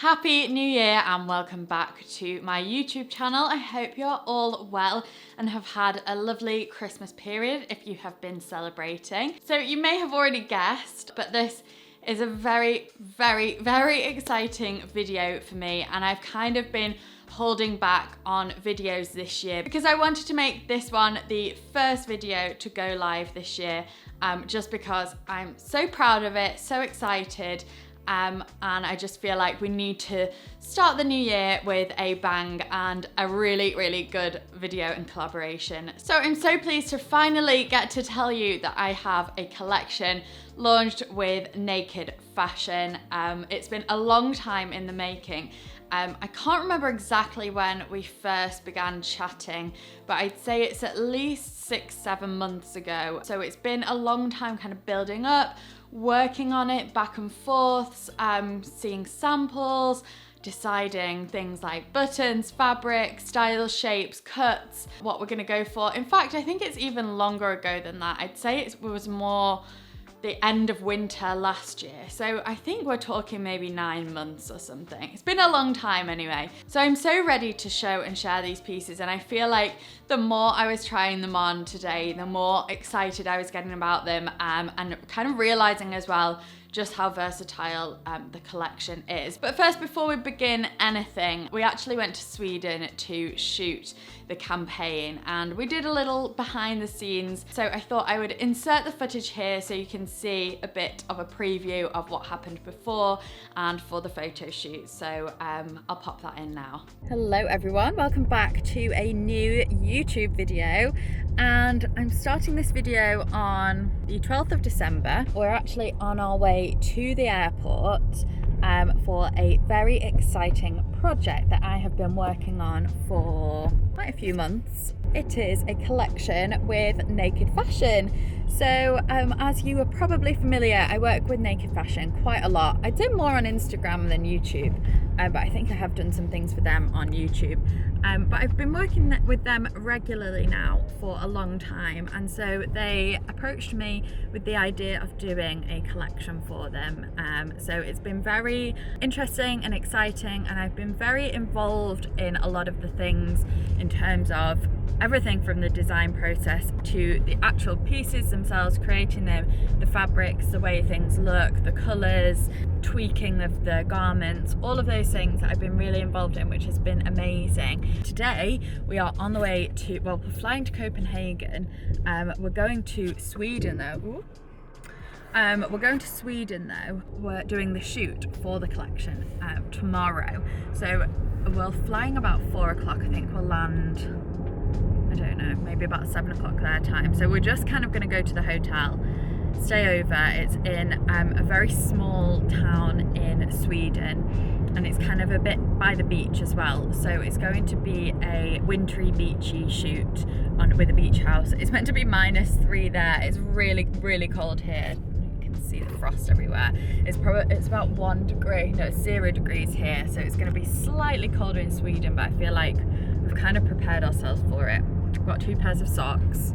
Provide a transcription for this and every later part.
Happy New Year and welcome back to my YouTube channel. I hope you're all well and have had a lovely Christmas period if you have been celebrating. So you may have already guessed, but this is a very exciting video for me, and I've kind of been holding back on videos this year because I wanted to make this one the first video to go live this year, just because I'm so proud of it, so excited. And I just feel like we need to start the new year with a bang and a really good video and collaboration. So I'm so pleased to finally get to tell you that I have a collection launched with Naked Fashion. It's been a long time in the making. I can't remember exactly when we first began chatting, but I'd say it's at least 6-7 months ago. So it's been a long time kind of building up, working on it back and forths, seeing samples, deciding things like buttons, fabric, style, shapes, cuts, what we're gonna go for. In fact, I think it's even longer ago than that. I'd say it was more the end of winter last year. So I think we're talking maybe 9 months or something. It's been a long time anyway. So I'm so ready to show and share these pieces, and I feel like the more I was trying them on today, the more excited I was getting about them, and kind of realizing as well just how versatile the collection is. But first, before we begin anything, we actually went to Sweden to shoot the campaign, and we did a little behind the scenes. So I thought I would insert the footage here so you can see a bit of a preview of what happened before and for the photo shoot. So I'll pop that in now. Hello everyone, welcome back to a new YouTube video. And I'm starting this video on the 12th of December. We're actually on our way to the airport for a very exciting project that I have been working on for quite a few months. It is a collection with Naked Fashion. So as you are probably familiar, I work with Naked Fashion quite a lot. I do more on Instagram than YouTube, but I think I have done some things for them on YouTube. But I've been working with them regularly now for a long time, and so they approached me with the idea of doing a collection for them. So it's been very interesting and exciting, and I've been very involved in a lot of the things in terms of everything from the design process to the actual pieces themselves, creating them, the fabrics, the way things look, the colours, tweaking of the garments, all of those things that I've been really involved in, which has been amazing. Today we are on the way to, well, we're flying to Copenhagen. We're going to Sweden though. We're going to Sweden though. We're doing the shoot for the collection tomorrow. So we're flying about 4 o'clock. I think we'll land, I don't know, maybe about 7 o'clock their time. So we're just kind of going to go to the hotel, stay over. It's in a very small town in Sweden, and it's kind of a bit by the beach as well. So it's going to be a wintry, beachy shoot with a beach house. It's meant to be -3 there. It's really cold here. You can see the frost everywhere. It's about 1 degree, no, it's 0 degrees here. So it's going to be slightly colder in Sweden, but I feel like we've kind of prepared ourselves for it. We've got 2 pairs of socks,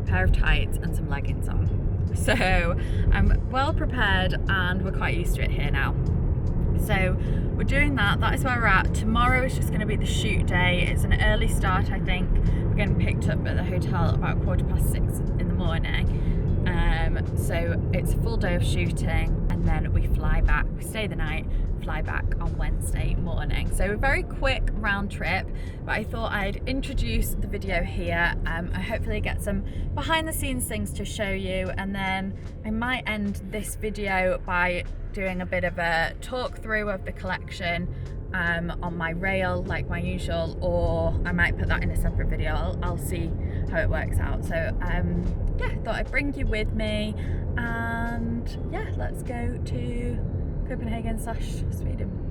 a pair of tights and some leggings on. So I'm well prepared and we're quite used to it here now. So we're doing that. That is where we're at. Tomorrow is just going to be the shoot day. It's an early start, I think. We're getting picked up at the hotel about 6:15 in the morning. So it's a full day of shooting, and then we fly back. We stay the night, fly back on Wednesday morning. So a very quick round trip, but I thought I'd introduce the video here. I hopefully get some behind the scenes things to show you, and then I might end this video by doing a bit of a talk through of the collection on my rail like my usual, or I might put that in a separate video. I'll see how it works out. So yeah, I thought I'd bring you with me, and yeah, let's go to Copenhagen/Sweden.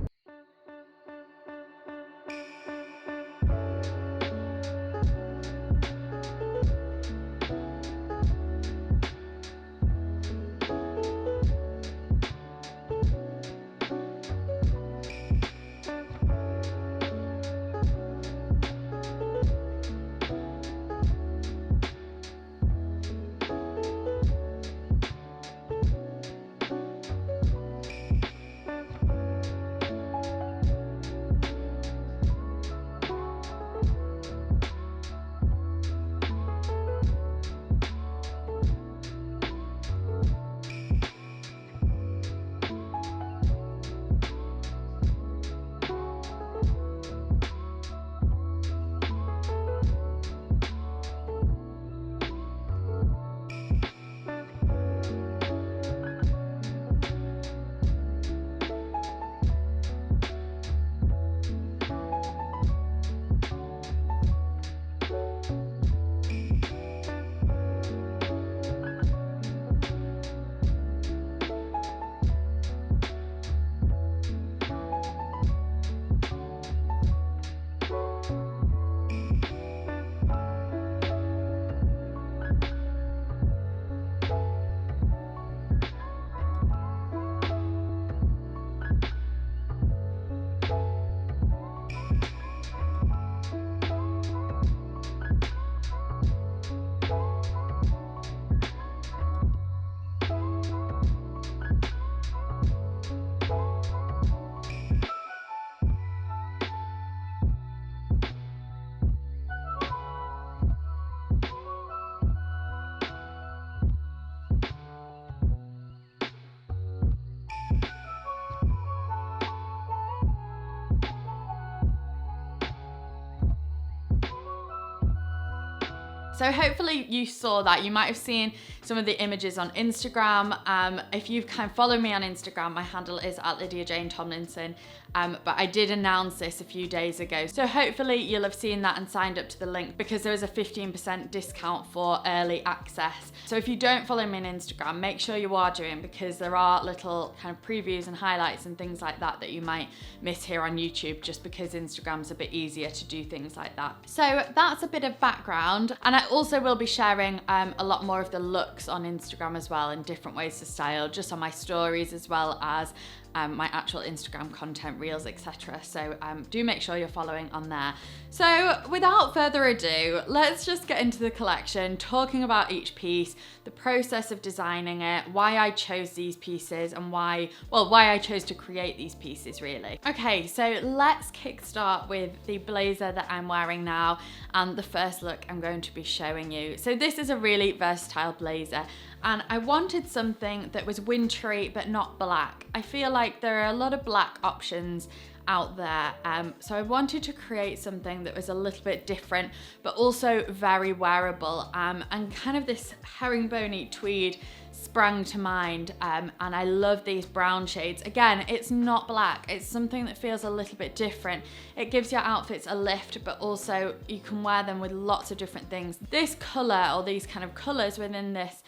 So hopefully you saw that. You might have seen some of the images on Instagram. If you've kind of followed me on Instagram, my handle is @LydiaJaneTomlinson. But I did announce this a few days ago. So hopefully you'll have seen that and signed up to the link, because there was a 15% discount for early access. So if you don't follow me on Instagram, make sure you are doing, because there are little kind of previews and highlights and things like that that you might miss here on YouTube, just because Instagram's a bit easier to do things like that. So that's a bit of background. And I also will be sharing a lot more of the looks on Instagram as well, and different ways to style, just on my stories, as well as my actual Instagram content, reels, etc. So do make sure you're following on there. So without further ado, let's just get into the collection, talking about each piece, the process of designing it, why I chose these pieces, and why I chose to create these pieces, really. Okay, so let's kickstart with the blazer that I'm wearing now, and the first look I'm going to be showing you. So this is a really versatile blazer, and I wanted something that was wintry but not black. I feel like there are a lot of black options out there, so I wanted to create something that was a little bit different but also very wearable, and kind of this herringbony tweed sprang to mind, and I love these brown shades. Again, it's not black, it's something that feels a little bit different. It gives your outfits a lift, but also you can wear them with lots of different things. This colour, or these kind of colours within this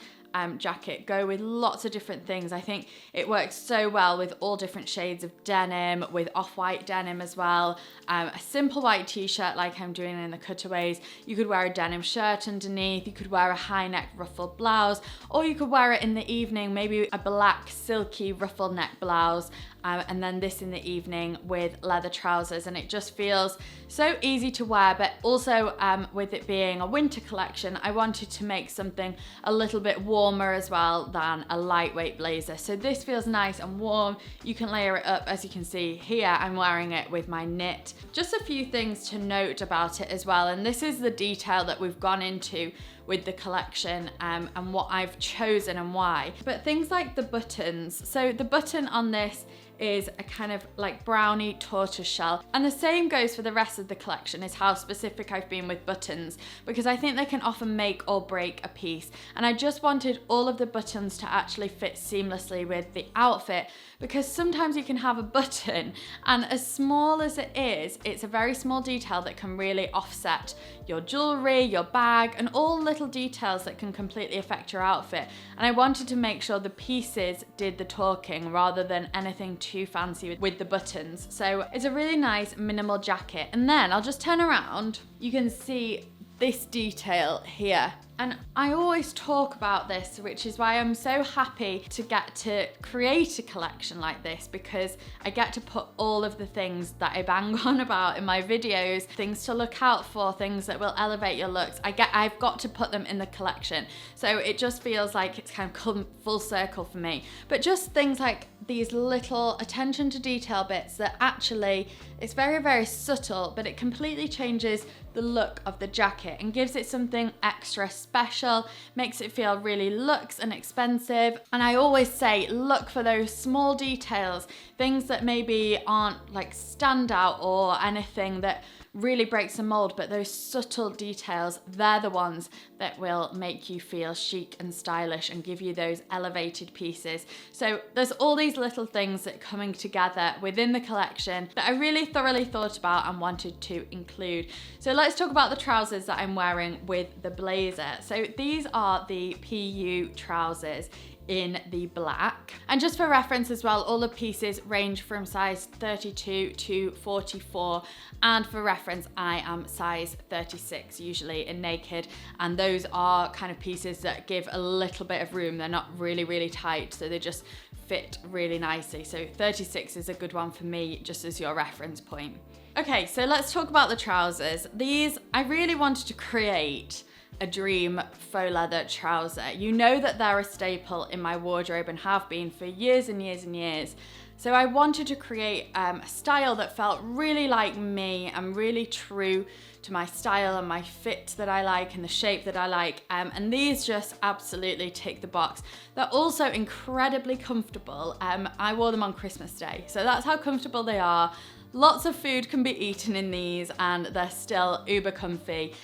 jacket, go with lots of different things. I think it works so well with all different shades of denim, with off-white denim as well, a simple white t-shirt like I'm doing in the cutaways. You could wear a denim shirt underneath, you could wear a high neck ruffled blouse, or you could wear it in the evening, maybe a black silky ruffled neck blouse, and then this in the evening with leather trousers, and it just feels so easy to wear. But also with it being a winter collection, I wanted to make something a little bit warmer as well than a lightweight blazer. So this feels nice and warm. You can layer it up. As you can see here, I'm wearing it with my knit. Just a few things to note about it as well, and this is the detail that we've gone into with the collection, and what I've chosen and why. But things like the buttons. So the button on this is a kind of like brownie tortoise shell, and the same goes for the rest of the collection, is how specific I've been with buttons, because I think they can often make or break a piece, and I just wanted all of the buttons to actually fit seamlessly with the outfit, because sometimes you can have a button, and as small as it is, it's a very small detail that can really offset your jewelry, your bag, and all little details that can completely affect your outfit. And I wanted to make sure the pieces did the talking rather than anything too fancy with the buttons. So it's a really nice minimal jacket. And then I'll just turn around. You can see this detail here. And I always talk about this, which is why I'm so happy to get to create a collection like this, because I get to put all of the things that I bang on about in my videos, things to look out for, things that will elevate your looks. I've got to put them in the collection. So it just feels like it's kind of come full circle for me. But just things like these little attention to detail bits that actually, it's very, very subtle, but it completely changes the look of the jacket and gives it something extra special, makes it feel really luxe and expensive. And I always say, look for those small details, things that maybe aren't like standout or anything that really breaks the mold, but those subtle details, they're the ones that will make you feel chic and stylish and give you those elevated pieces. So there's all these little things that are coming together within the collection that I really thoroughly thought about and wanted to include. So let's talk about the trousers that I'm wearing with the blazer. So these are the PU trousers in the black. And just for reference as well, all the pieces range from size 32 to 44. And for reference, I am size 36 usually in naked. And those are kind of pieces that give a little bit of room. They're not really, really tight, so they just fit really nicely. So 36 is a good one for me, just as your reference point. Okay, so let's talk about the trousers. These, I really wanted to create a dream faux leather trouser. You know that they're a staple in my wardrobe and have been for years and years and years. So I wanted to create a style that felt really like me and really true to my style and my fit that I like and the shape that I like. And these just absolutely tick the box. They're also incredibly comfortable. I wore them on Christmas Day, so that's how comfortable they are. Lots of food can be eaten in these and they're still uber comfy.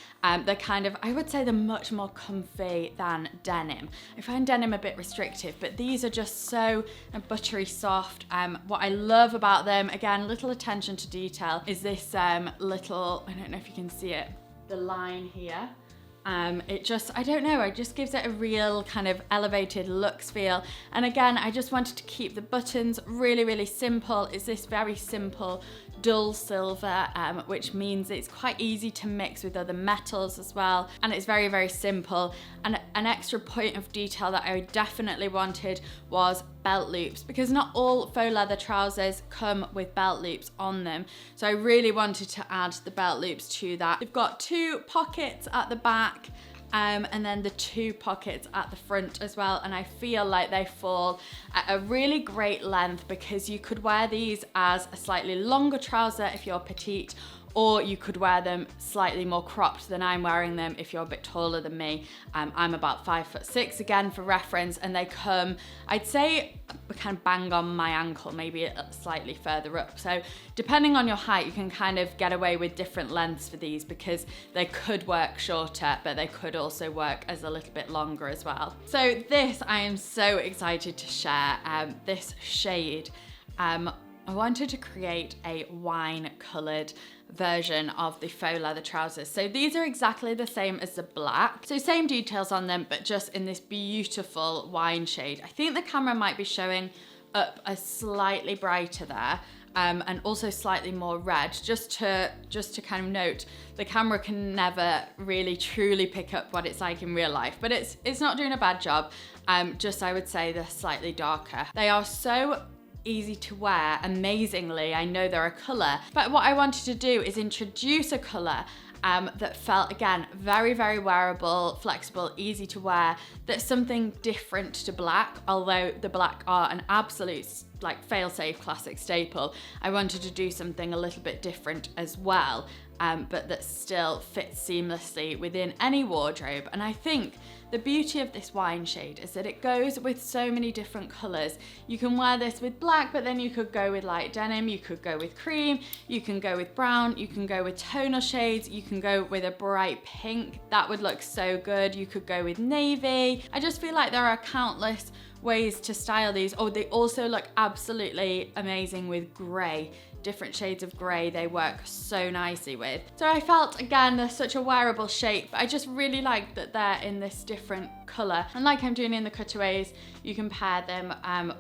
They're kind of, I would say they're much more comfy than denim. I find denim a bit restrictive, but these are just so buttery soft. What I love about them, again, little attention to detail, is this little, I don't know if you can see it, the line here. It just, I don't know, it just gives it a real kind of elevated looks feel. And again, I just wanted to keep the buttons really, really simple. It's this very simple dull silver, which means it's quite easy to mix with other metals as well. And it's very, very simple. And an extra point of detail that I definitely wanted was belt loops, because not all faux leather trousers come with belt loops on them. So I really wanted to add the belt loops to that. They've got 2 pockets at the back, and then the 2 pockets at the front as well, and I feel like they fall at a really great length, because you could wear these as a slightly longer trouser if you're petite, or you could wear them slightly more cropped than I'm wearing them if you're a bit taller than me. I'm about 5'6" again for reference, and they come, I'd say, kind of bang on my ankle, maybe slightly further up. So depending on your height, you can kind of get away with different lengths for these, because they could work shorter, but they could also work as a little bit longer as well. So this, I am so excited to share, this shade. I wanted to create a wine coloured version of the faux leather trousers. So these are exactly the same as the black. So same details on them, but just in this beautiful wine shade. I think the camera might be showing up a slightly brighter there. And also slightly more red, just to kind of note, the camera can never really truly pick up what it's like in real life, but it's not doing a bad job. Just I would say they're slightly darker. They are so easy to wear, amazingly. I know they're a colour, but what I wanted to do is introduce a colour that felt, again, very, very wearable, flexible, easy to wear. That's something different to black, although the black are an absolute like fail-safe classic staple. I wanted to do something a little bit different as well, but that still fits seamlessly within any wardrobe. And I think the beauty of this wine shade is that it goes with so many different colours. You can wear this with black, but then you could go with light denim, you could go with cream, you can go with brown, you can go with tonal shades, you can go with a bright pink. That would look so good. You could go with navy. I just feel like there are countless ways to style these. Oh, they also look absolutely amazing with grey. Different shades of grey they work so nicely with. So I felt, again, they're such a wearable shape, but I just really like that they're in this different colour. And like I'm doing in the cutaways, you can pair them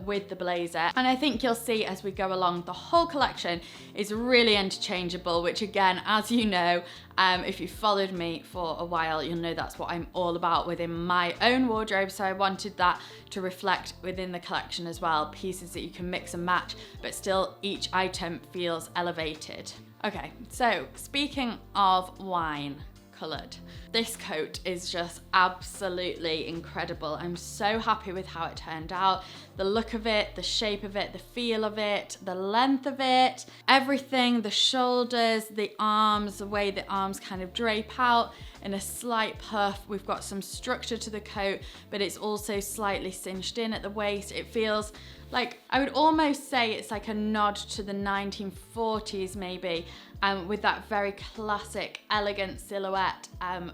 with the blazer. And I think you'll see as we go along, the whole collection is really interchangeable, which again, as you know, if you've followed me for a while, you'll know that's what I'm all about within my own wardrobe. So I wanted that to reflect within the collection as well, pieces that you can mix and match, but still each item feels elevated. Okay, so speaking of wine coloured, this coat is just absolutely incredible. I'm so happy with how it turned out. The look of it, the shape of it, the feel of it, the length of it, everything, the shoulders, the arms, the way the arms kind of drape out in a slight puff. We've got some structure to the coat, but it's also slightly cinched in at the waist. It feels like, I would almost say it's like a nod to the 1940s maybe, with that very classic, elegant silhouette,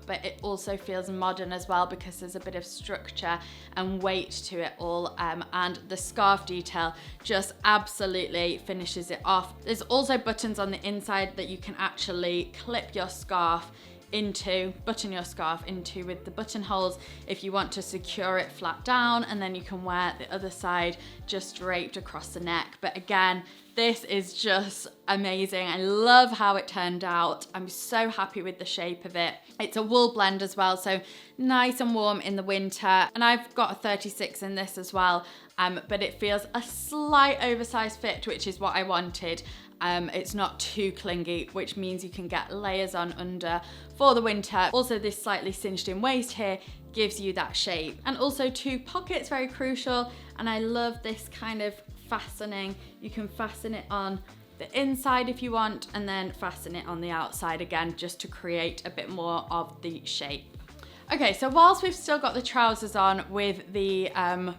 but it also feels modern as well because there's a bit of structure and weight to it all, and the scarf detail just absolutely finishes it off. There's also buttons on the inside that you can actually clip your scarf into, button your scarf into with the buttonholes if you want to secure it flat down, and then you can wear the other side just draped across the neck. But again, this is just amazing. I love how it turned out. I'm so happy with the shape of it. It's a wool blend as well, so nice and warm in the winter. And I've got a 36 in this as well, but it feels a slight oversized fit, which is what I wanted. It's not too clingy, which means you can get layers on under for the winter. Also, this slightly cinched in waist here gives you that shape. And also 2 pockets, very crucial. And I love this kind of fastening. You can fasten it on the inside if you want, and then fasten it on the outside again, just to create a bit more of the shape. Okay, so whilst we've still got the trousers on with the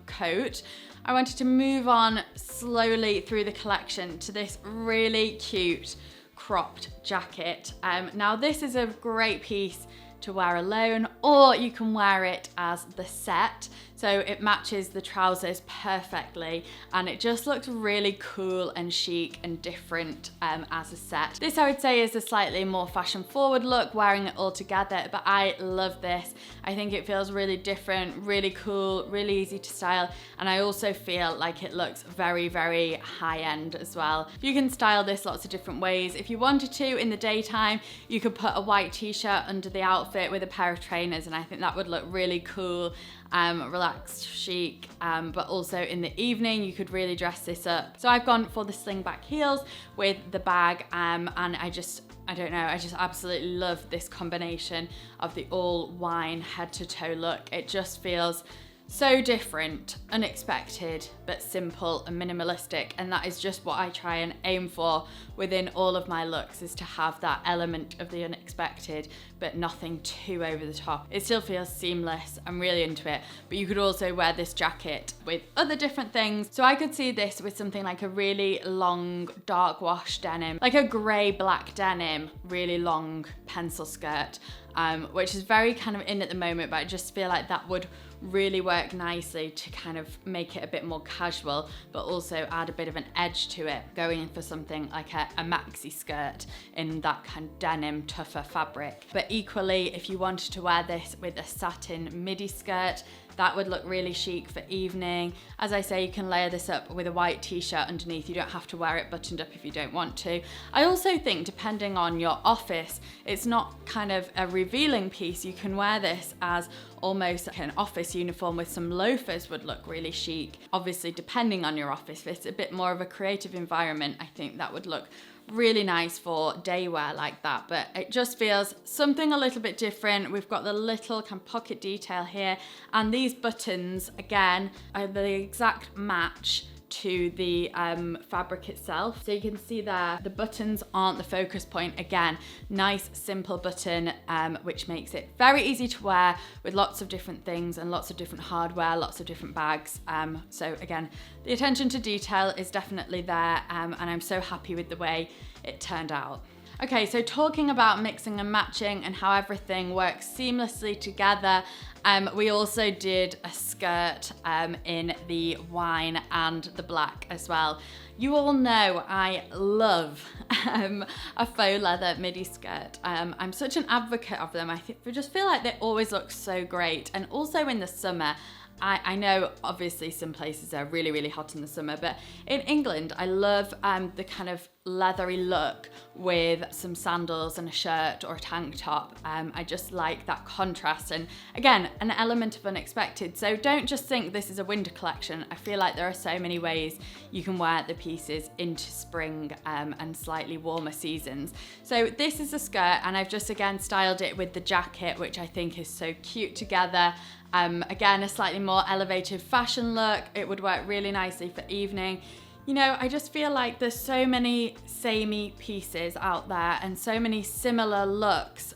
coat, I wanted to move on slowly through the collection to this really cute cropped jacket. Now this is a great piece to wear alone, or you can wear it as the set. So it matches the trousers perfectly and it just looks really cool and chic and different as a set. This I would say is a slightly more fashion forward look, wearing it all together, but I love this. I think it feels really different, really cool, really easy to style, and I also feel like it looks very, very high end as well. You can style this lots of different ways. If you wanted to in the daytime, you could put a white t-shirt under the outfit with a pair of trainers, and I think that would look really cool. Relaxed, chic, but also in the evening you could really dress this up. So I've gone for the slingback heels with the bag, and I just absolutely love this combination of the all wine head to toe look. It just feels so different, unexpected, but simple and minimalistic, and that is just what I try and aim for within all of my looks, is to have that element of the unexpected but nothing too over the top. It still feels seamless. I'm really into it, but you could also wear this jacket with other different things. So I could see this with something like a really long dark wash denim, like a grey black denim, really long pencil skirt, which is very kind of in at the moment, but I just feel like that would really work nicely to kind of make it a bit more casual, but also add a bit of an edge to it, going in for something like a maxi skirt in that kind of denim, tougher fabric. But equally, if you wanted to wear this with a satin midi skirt, that would look really chic for evening. As I say, you can layer this up with a white t-shirt underneath. You don't have to wear it buttoned up if you don't want to. I also think, depending on your office, it's not kind of a revealing piece. You can wear this as almost like an office uniform with some loafers, would look really chic. Obviously, depending on your office, if it's a bit more of a creative environment, I think that would look really nice for day wear like that, but it just feels something a little bit different. We've got the little kind of pocket detail here, and these buttons again are the exact match to the fabric itself. So you can see there, the buttons aren't the focus point. Again, nice simple button, which makes it very easy to wear with lots of different things and lots of different hardware, lots of different bags. So again, the attention to detail is definitely there, and I'm so happy with the way it turned out. Okay, so talking about mixing and matching and how everything works seamlessly together, we also did a skirt in the wine and the black as well. You all know I love a faux leather midi skirt. I'm such an advocate of them. I just feel like they always look so great, and also in the summer. I know obviously some places are really, really hot in the summer, but in England, I love the kind of leathery look with some sandals and a shirt or a tank top. I just like that contrast, and again, an element of unexpected. So don't just think this is a winter collection. I feel like there are so many ways you can wear the pieces into spring and slightly warmer seasons. So this is a skirt, and I've just again styled it with the jacket, which I think is so cute together. Again, a slightly more elevated fashion look. It would work really nicely for evening. You know, I just feel like there's so many samey pieces out there and so many similar looks.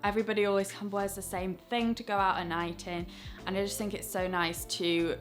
Everybody always kind of wears the same thing to go out at night in, and I just think it's so nice to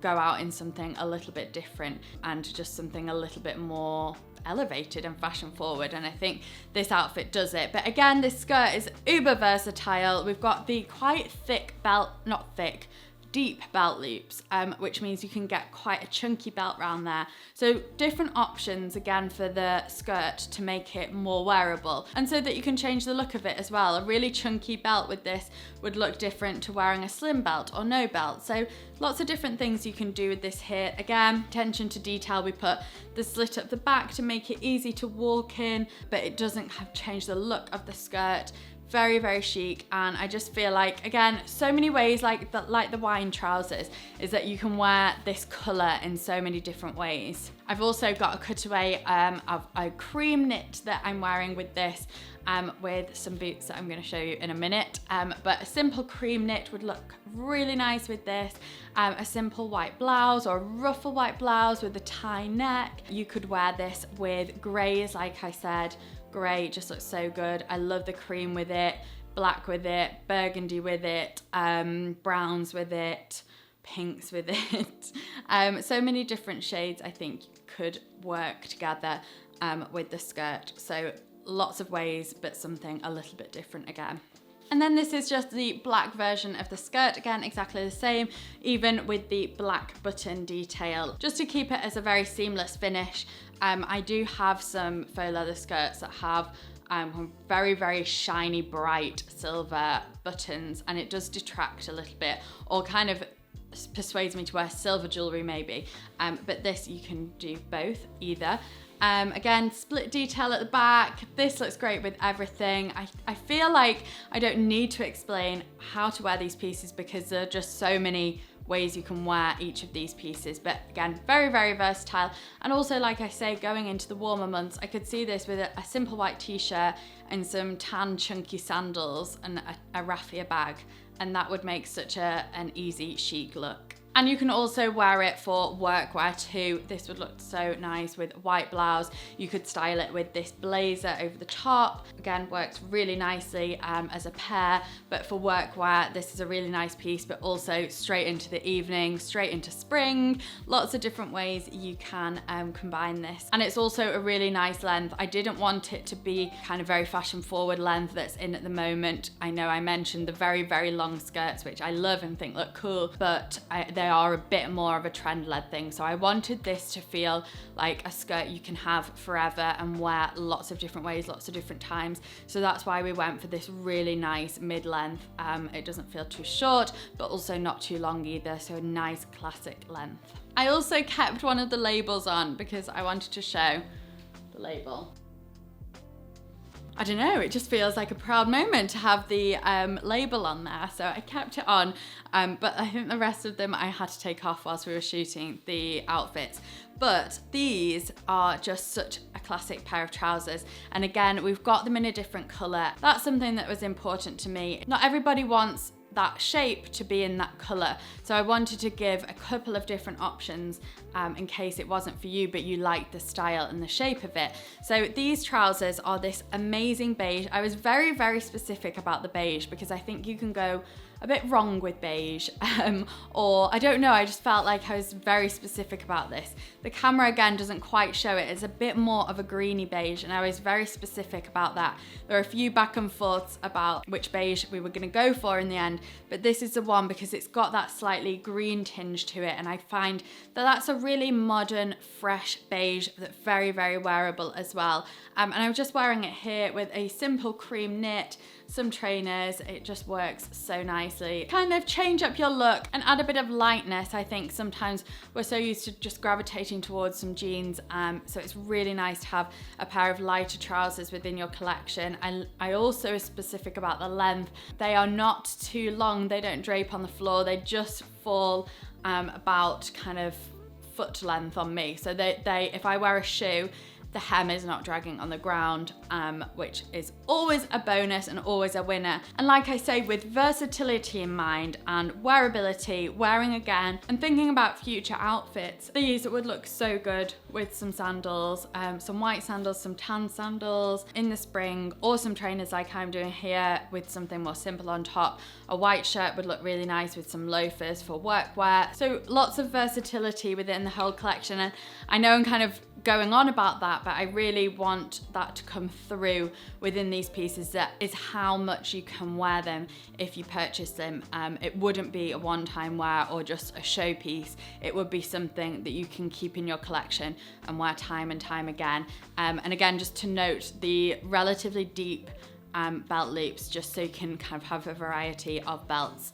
go out in something a little bit different and just something a little bit more elevated and fashion forward, and I think this outfit does it. But again, this skirt is uber versatile. We've got the quite thick belt, not thick, deep belt loops, which means you can get quite a chunky belt round there. So different options again for the skirt to make it more wearable, and so that you can change the look of it as well. A really chunky belt with this would look different to wearing a slim belt or no belt. So lots of different things you can do with this here. Again, attention to detail. We put the slit up the back to make it easy to walk in, but it doesn't have change the look of the skirt. Very, very chic, and I just feel like, again, so many ways, like the wine trousers, is that you can wear this colour in so many different ways. I've also got a cutaway of a cream knit that I'm wearing with this, with some boots that I'm going to show you in a minute, but a simple cream knit would look really nice with this. A simple white blouse or a ruffle white blouse with a tie neck. You could wear this with greys, like I said. Grey just looks so good. I love the cream with it, black with it, burgundy with it, browns with it, pinks with it. So many different shades I think could work together with the skirt. So lots of ways, but something a little bit different again. And then this is just the black version of the skirt. Again, exactly the same, even with the black button detail. Just to keep it as a very seamless finish, I do have some faux leather skirts that have very, very shiny, bright silver buttons, and it does detract a little bit, or kind of persuades me to wear silver jewelry maybe. But this, you can do both, either. Again, split detail at the back. This looks great with everything. I feel like I don't need to explain how to wear these pieces because there are just so many ways you can wear each of these pieces. But again, very, very versatile. And also, like I say, going into the warmer months, I could see this with a simple white t-shirt and some tan chunky sandals and a raffia bag. And that would make such an easy chic look. And you can also wear it for workwear too. This would look so nice with a white blouse. You could style it with this blazer over the top. Again, works really nicely as a pair, but for workwear, this is a really nice piece, but also straight into the evening, straight into spring. Lots of different ways you can combine this. And it's also a really nice length. I didn't want it to be kind of very fashion forward length that's in at the moment. I know I mentioned the very, very long skirts, which I love and think look cool, but they are a bit more of a trend-led thing. So I wanted this to feel like a skirt you can have forever and wear lots of different ways, lots of different times. So that's why we went for this really nice mid-length. It doesn't feel too short, but also not too long either. So a nice classic length. I also kept one of the labels on because I wanted to show the label. I don't know, it just feels like a proud moment to have the label on there. So I kept it on, but I think the rest of them I had to take off whilst we were shooting the outfits. But these are just such a classic pair of trousers. And again, we've got them in a different color. That's something that was important to me. Not everybody wants that shape to be in that color. So I wanted to give a couple of different options in case it wasn't for you, but you liked the style and the shape of it. So these trousers are this amazing beige. I was very, very specific about the beige because I think you can go a bit wrong with beige, or I don't know, I just felt like I was very specific about this. The camera again doesn't quite show it, it's a bit more of a greeny beige, and I was very specific about that. There are a few back and forths about which beige we were gonna go for in the end, but this is the one because it's got that slightly green tinge to it, and I find that that's a really modern, fresh beige that's very, very wearable as well. And I'm just wearing it here with a simple cream knit, some trainers. It just works so nicely. Kind of change up your look and add a bit of lightness. I think sometimes we're so used to just gravitating towards some jeans, so it's really nice to have a pair of lighter trousers within your collection. I also was specific about the length. They are not too long, they don't drape on the floor, they just fall about kind of foot length on me. So they if I wear a shoe, the hem is not dragging on the ground, which is always a bonus and always a winner. And like I say, with versatility in mind and wearability, wearing again, and thinking about future outfits, these would look so good with some sandals, some white sandals, some tan sandals in the spring, or some trainers like I'm doing here with something more simple on top. A white shirt would look really nice with some loafers for workwear. So lots of versatility within the whole collection. And I know I'm kind of going on about that, but I really want that to come through within these pieces. That is how much you can wear them if you purchase them. It wouldn't be a one-time wear or just a showpiece. It would be something that you can keep in your collection and wear time and time again. And again, just to note the relatively deep belt loops, just so you can kind of have a variety of belts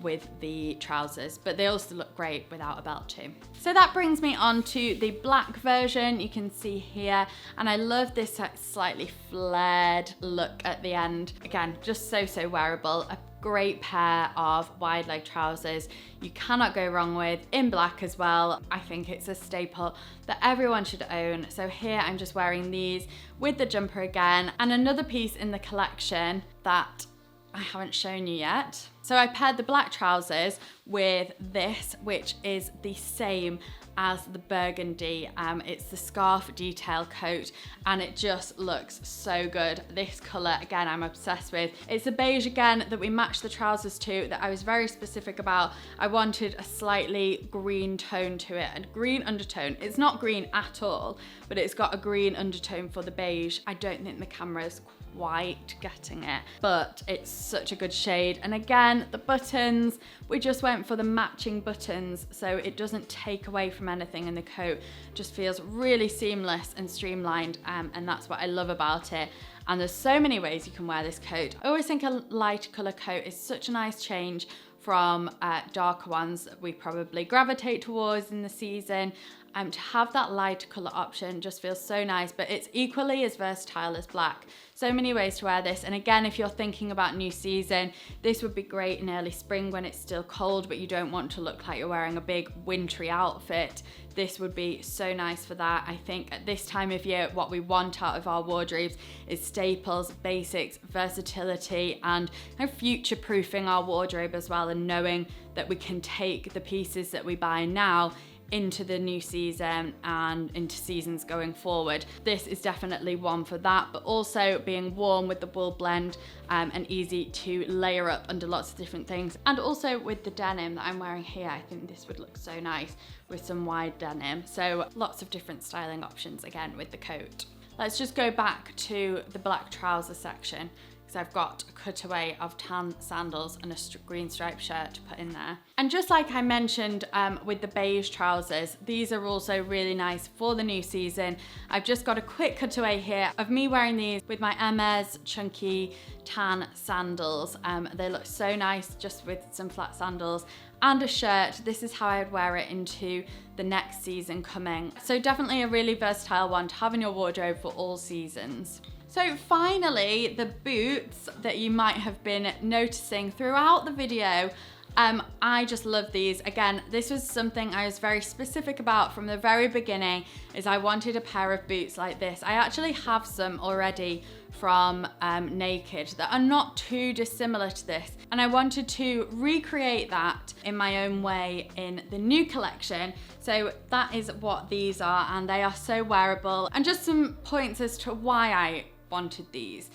with the trousers, but they also look great without a belt too. So that brings me on to the black version you can see here, and I love this slightly flared look at the end. Again, just so wearable. A great pair of wide leg trousers you cannot go wrong with, in black as well. I think it's a staple that everyone should own. So here I'm just wearing these with the jumper again, and another piece in the collection that I haven't shown you yet. So I paired the black trousers with this, which is the same as the burgundy. It's the scarf detail coat and it just looks so good. This colour, again, I'm obsessed with. It's a beige again that we matched the trousers to that I was very specific about. I wanted a slightly green tone to it, a green undertone. It's not green at all, but it's got a green undertone for the beige. I don't think the camera's quite getting it, but it's such a good shade. And again, the buttons, we just went for the matching buttons so it doesn't take away from anything in the coat. It just feels really seamless and streamlined, and that's what I love about it. And there's so many ways you can wear this coat. I always think a light colour coat is such a nice change from darker ones that we probably gravitate towards in the season. To have that lighter colour option just feels so nice, but it's equally as versatile as black. So many ways to wear this. And again, if you're thinking about new season, this would be great in early spring when it's still cold, but you don't want to look like you're wearing a big wintry outfit. This would be so nice for that. I think at this time of year, what we want out of our wardrobes is staples, basics, versatility, and kind of future-proofing our wardrobe as well, and knowing that we can take the pieces that we buy now into the new season and into seasons going forward. This is definitely one for that, but also being warm with the wool blend and easy to layer up under lots of different things. And also with the denim that I'm wearing here, I think this would look so nice with some wide denim. So lots of different styling options again with the coat. Let's just go back to the black trouser section, because I've got a cutaway of tan sandals and a green striped shirt to put in there. And just like I mentioned with the beige trousers, these are also really nice for the new season. I've just got a quick cutaway here of me wearing these with my Hermes chunky tan sandals. They look so nice just with some flat sandals and a shirt. This is how I'd wear it into the next season coming. So definitely a really versatile one to have in your wardrobe for all seasons. So finally, the boots that you might have been noticing throughout the video. I just love these. Again, this was something I was very specific about from the very beginning, is I wanted a pair of boots like this. I actually have some already from Naked that are not too dissimilar to this, and I wanted to recreate that in my own way in the new collection. So that is what these are, and they are so wearable. And just some points as to why I wanted these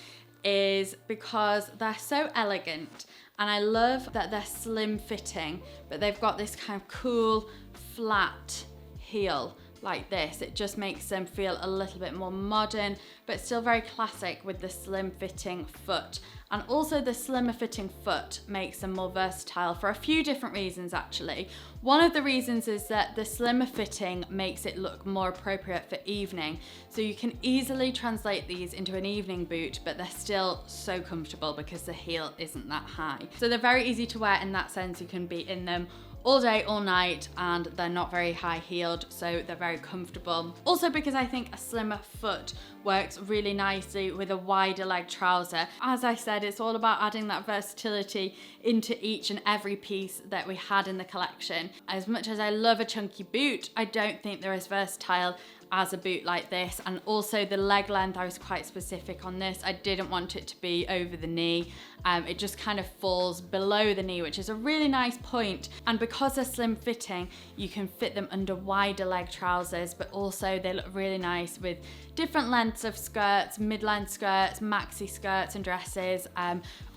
is because they're so elegant, and I love that they're slim fitting, but they've got this kind of cool flat heel like this. It just makes them feel a little bit more modern, but still very classic with the slim fitting foot. And also the slimmer fitting foot makes them more versatile for a few different reasons actually. One of the reasons is that the slimmer fitting makes it look more appropriate for evening. So you can easily translate these into an evening boot, but they're still so comfortable because the heel isn't that high. So they're very easy to wear in that sense. You can be in them all day, all night, and they're not very high heeled, so they're very comfortable. Also because I think a slimmer foot works really nicely with a wider leg trouser. As I said, it's all about adding that versatility into each and every piece that we had in the collection. As much as I love a chunky boot, I don't think they're as versatile as a boot like this. And also the leg length, I was quite specific on this. I didn't want it to be over the knee. It just kind of falls below the knee, which is a really nice point. And because they're slim fitting, you can fit them under wider leg trousers, but also they look really nice with different lengths of skirts, mid-length skirts, maxi skirts and dresses.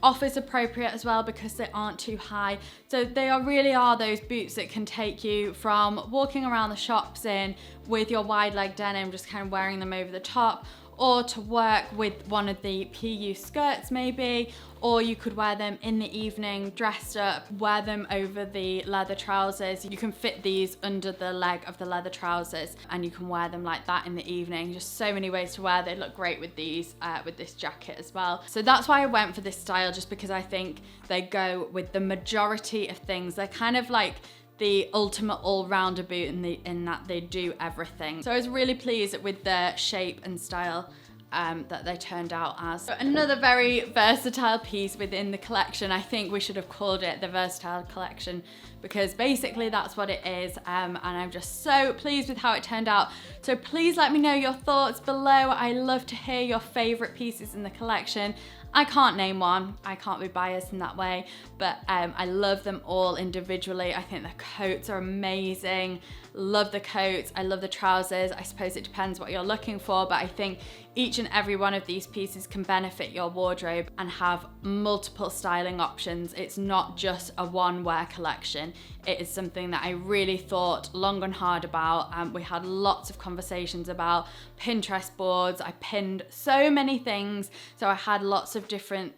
Offers appropriate as well because they aren't too high. So they really are those boots that can take you from walking around the shops in with your wide leg denim, just kind of wearing them over the top, or to work with one of the PU skirts maybe, or you could wear them in the evening dressed up, wear them over the leather trousers. You can fit these under the leg of the leather trousers and you can wear them like that in the evening. Just so many ways to wear. They look great with these, with this jacket as well. So that's why I went for this style, just because I think they go with the majority of things. They're kind of like the ultimate all-rounder boot in that they do everything. So I was really pleased with the shape and style that they turned out as. So another very versatile piece within the collection. I think we should have called it the Versatile Collection because basically that's what it is, and I'm just so pleased with how it turned out. So please let me know your thoughts below. I love to hear your favorite pieces in the collection. I can't name one, I can't be biased in that way, but I love them all individually. I think the coats are amazing. love the coats, I love the trousers. I suppose it depends what you're looking for, but I think each and every one of these pieces can benefit your wardrobe and have multiple styling options. It's not just a one wear collection. It is something that I really thought long and hard about. We had lots of conversations about Pinterest boards. I pinned so many things, so I had lots of different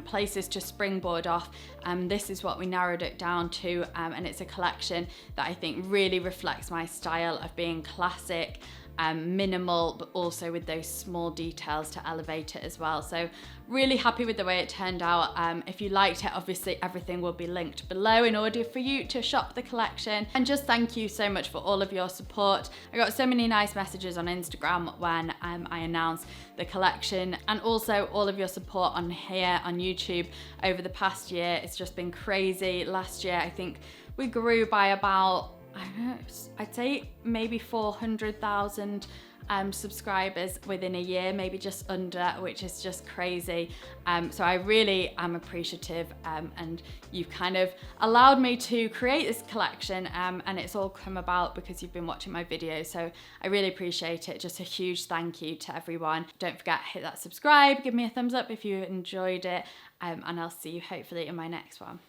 places to springboard off. This is what we narrowed it down to, and it's a collection that I think really reflects my style of being classic, minimal, but also with those small details to elevate it as well. So really happy with the way it turned out. If you liked it, obviously everything will be linked below in order for you to shop the collection. And just thank you so much for all of your support. I got so many nice messages on Instagram when I announced the collection, and also all of your support on here on YouTube over the past year. It's just been crazy. Last year, I think we grew by about, I don't know, I'd say maybe 400,000 subscribers within a year, maybe just under, which is just crazy. So I really am appreciative, and you've kind of allowed me to create this collection, and it's all come about because you've been watching my videos. So I really appreciate it. Just a huge thank you to everyone. Don't forget, hit that subscribe, give me a thumbs up if you enjoyed it, and I'll see you hopefully in my next one.